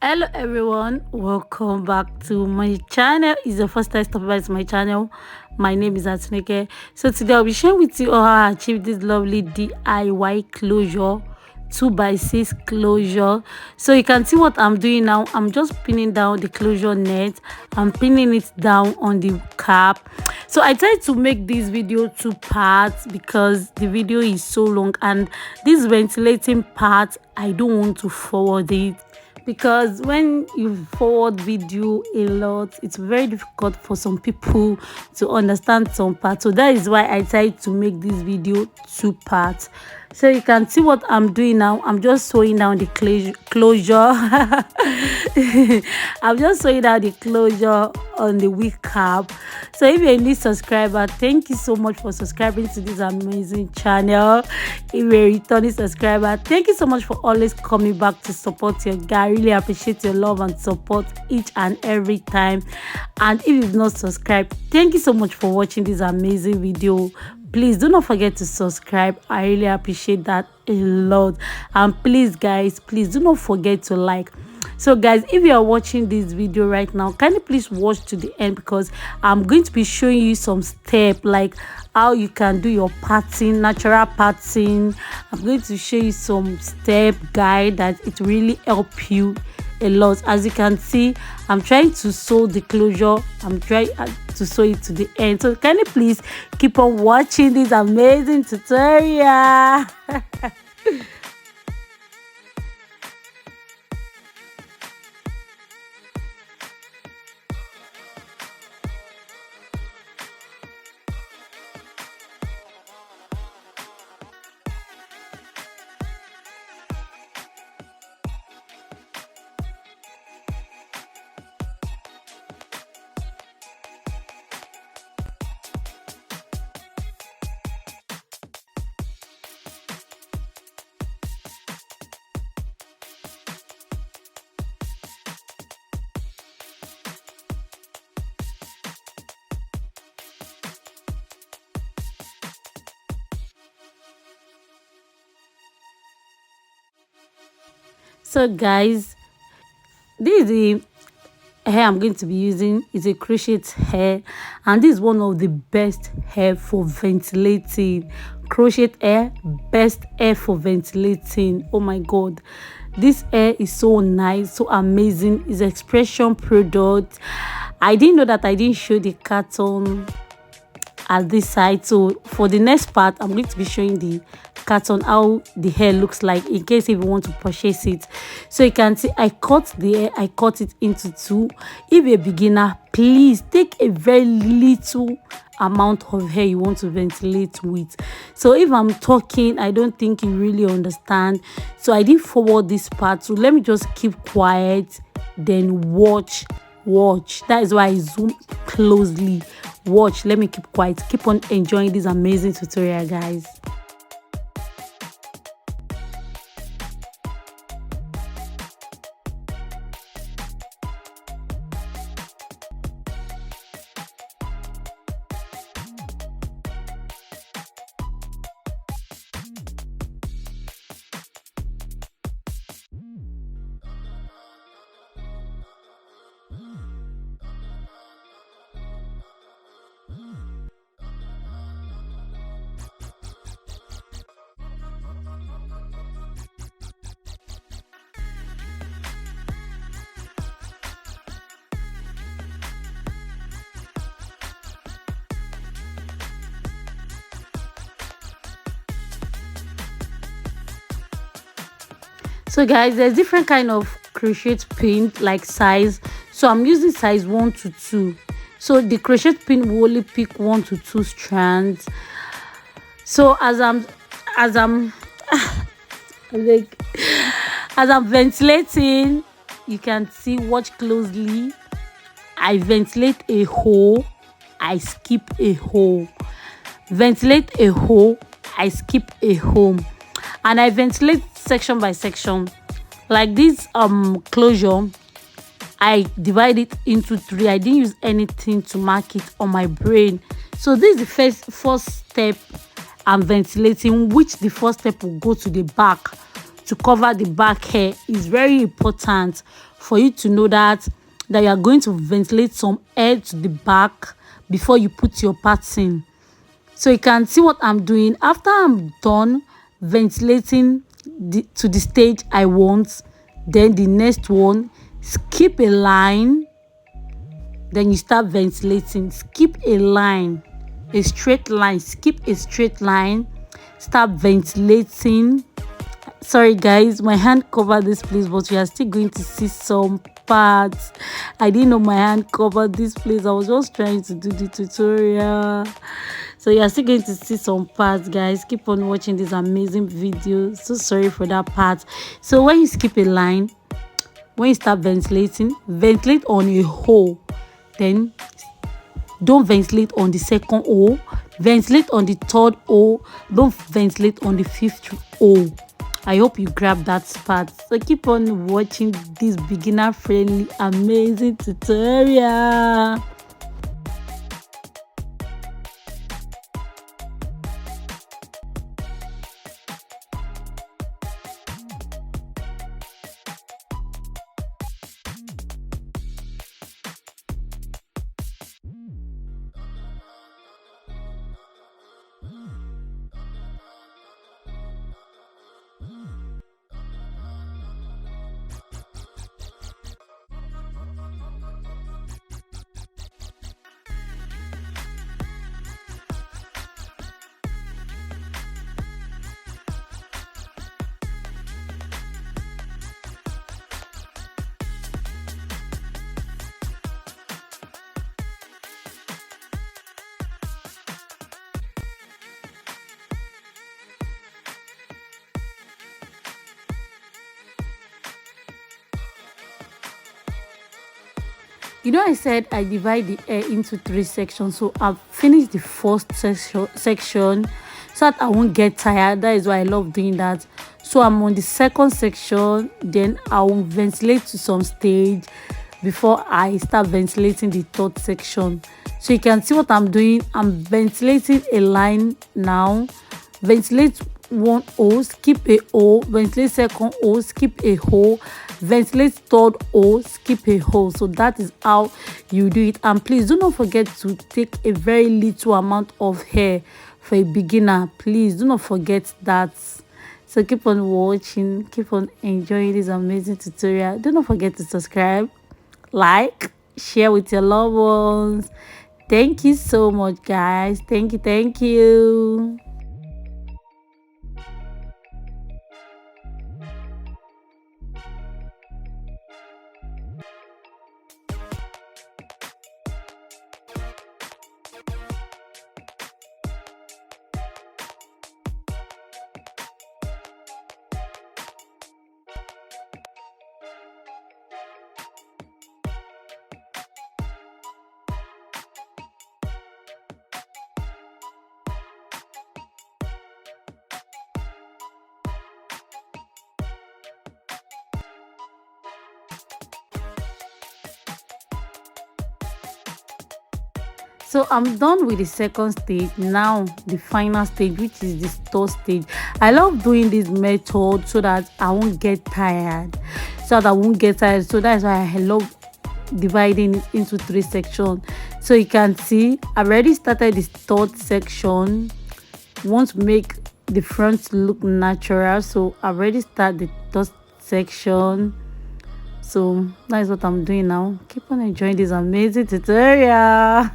Hello everyone, welcome back to my channel. It's the first time stopping by to my channel. My name is Atuneke. So today I'll be sharing with you how I achieved this lovely DIY closure, 2x6 closure. So you can see what I'm doing now. I'm just pinning down the closure net. I'm pinning it down on the cap. So I tried to make this video two parts because the video is so long, and this ventilating part I don't want to forward it, because when you forward video a lot, it's very difficult for some people to understand some parts. So that is why I tried to make this video two parts. So you can see what I'm doing now. I'm just sewing down the closure. I'm just sewing down the closure on the wig cap. So if you're a new subscriber, thank you so much for subscribing to this amazing channel. If you're a returning subscriber, thank you so much for always coming back to support your guy. I really appreciate your love and support each and every time. And if you've not subscribed, thank you so much for watching this amazing video. Please do not forget to subscribe. I really appreciate that a lot. And please guys, please do not forget to like. So guys, if you are watching this video right now, can you please watch to the end, because I'm going to be showing you some steps like how you can do your parting, natural parting. I'm going to show you some step guide that it really help you a lot. As you can see, I'm trying to sew the closure. I'm trying to sew it to the end. So can you please keep on watching this amazing tutorial? So guys, this is the hair I'm going to be using. Is a crochet hair, and this is one of the best hair for ventilating. Crochet hair, best hair for ventilating. Oh my god, this hair is so nice, so amazing. It's expression product. I didn't know that. I didn't show the carton at this side. So for the next part, I'm going to be showing the carton, how the hair looks like, in case if you want to purchase it. So you can see I cut the hair. I cut it into two. If you're a beginner, please take a very little amount of hair you want to ventilate with. So if I'm talking, I don't think you really understand, so I didn't forward this part. So let me just keep quiet, then watch. That is why I zoom closely. Watch. Let me keep quiet. Keep on enjoying this amazing tutorial, guys. So guys, there's different kind of crochet pin, like size. So I'm using size 1 to 2. So the crochet pin will only pick 1 to 2 strands. So as I'm like, as I'm ventilating, you can see, watch closely. I ventilate a hole, I skip a hole. Ventilate a hole, I skip a hole. And I ventilate section by section. Like this closure, I divide it into 3. I didn't use anything to mark it on my brain. So this is the first step I'm ventilating, which the first step will go to the back to cover the back hair. Is very important for you to know that you are going to ventilate some air to the back before you put your parts in. So you can see what I'm doing. After I'm done ventilating to the stage I want, then the next one, skip a line, then you start ventilating. Skip a line, a straight line, skip a straight line, start ventilating. Sorry guys, my hand covered this place, but you are still going to see some parts. I didn't know my hand covered this place. I was just trying to do the tutorial. So you are still going to see some parts, guys. Keep on watching this amazing video. So sorry for that part. So when you skip a line, when you start ventilating, ventilate on a hole. Then don't ventilate on the second hole. Ventilate on the third hole. Don't ventilate on the fifth hole. I hope you grab that part. So keep on watching this beginner friendly amazing tutorial. You know, I said I divide the hair into 3 sections, so I've finished the first section so that I won't get tired. That is why I love doing that. So I'm on the second section, then I will ventilate to some stage before I start ventilating the third section. So you can see what I'm doing. I'm ventilating a line now. Ventilate one hole, skip a hole, ventilate second hole, skip a hole, ventilate third hole, skip a hole. So that is how you do it. And please do not forget to take a very little amount of hair for a beginner. Please do not forget that. So keep on watching, keep on enjoying this amazing tutorial. Do not forget to subscribe, like, share with your loved ones. Thank you so much, guys. Thank you. So I'm done with the second stage. Now the final stage, which is the third stage. I love doing this method so that I won't get tired. So that's why I love dividing it into 3 sections. So you can see I've already started this third section. Want to make the front look natural, so I've already started the third section. So that is what I'm doing now. Keep on enjoying this amazing tutorial.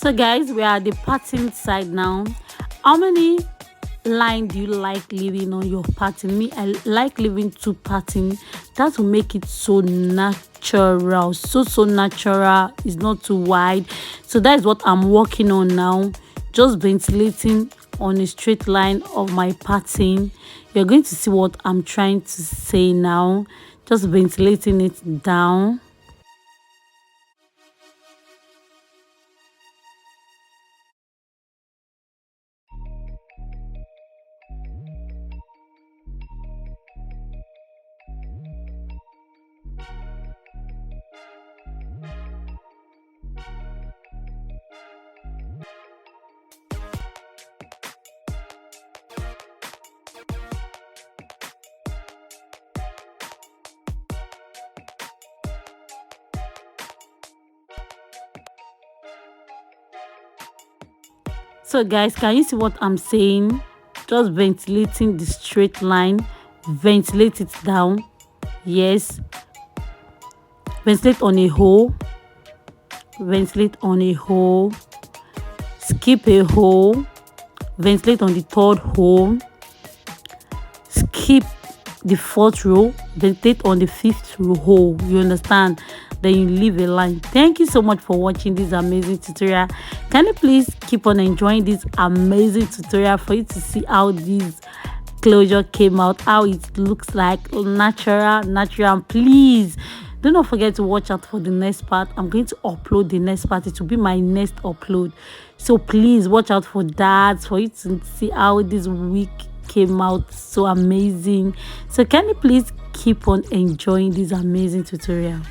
So guys, we are at the parting side now. How many line do you like leaving on your pattern? Me, I like leaving 2 pattern. That will make it so natural, so natural. It's not too wide. So that is what I'm working on now, just ventilating on a straight line of my pattern. You're going to see what I'm trying to say now, just ventilating it down. So guys, can you see what I'm saying? Just ventilating the straight line, ventilate it down. Yes, ventilate on a hole, ventilate on a hole, skip a hole, ventilate on the 3rd hole, skip the 4th row, ventilate on the 5th hole. You understand? Then you leave a line. Thank you so much for watching this amazing tutorial. Can you please keep on enjoying this amazing tutorial for you to see how this closure came out, how it looks like natural. And please do not forget to watch out for the next part. I'm going to upload the next part. It will be my next upload, so please watch out for that, for you to see how this week came out so amazing. So can you please keep on enjoying this amazing tutorial?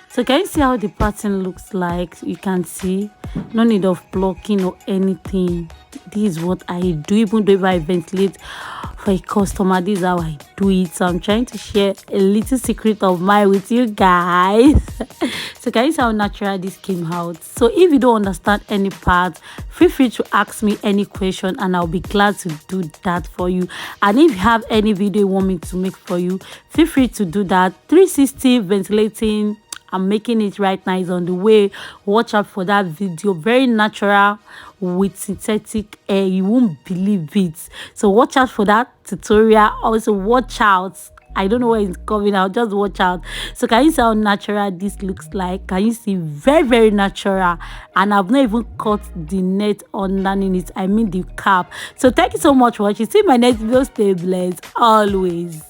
So can you see how the pattern looks like? You can see, no need of blocking or anything. This is what I do. Even though if I ventilate for a customer, this is how I do it. So I'm trying to share a little secret of mine with you guys. So can you see how natural this came out? So if you don't understand any part, feel free to ask me any question and I'll be glad to do that for you. And if you have any video you want me to make for you, feel free to do that. 360 ventilating, I'm making it right now, is on the way. Watch out for that video. Very natural with synthetic hair. You won't believe it. So watch out for that tutorial. Also watch out, I don't know where it's coming out, just watch out. So can you see how natural this looks like? Can you see? Very natural. And I've not even cut the net underneath it, I mean the cap. So thank you so much for watching. See my next video. Stay blessed always.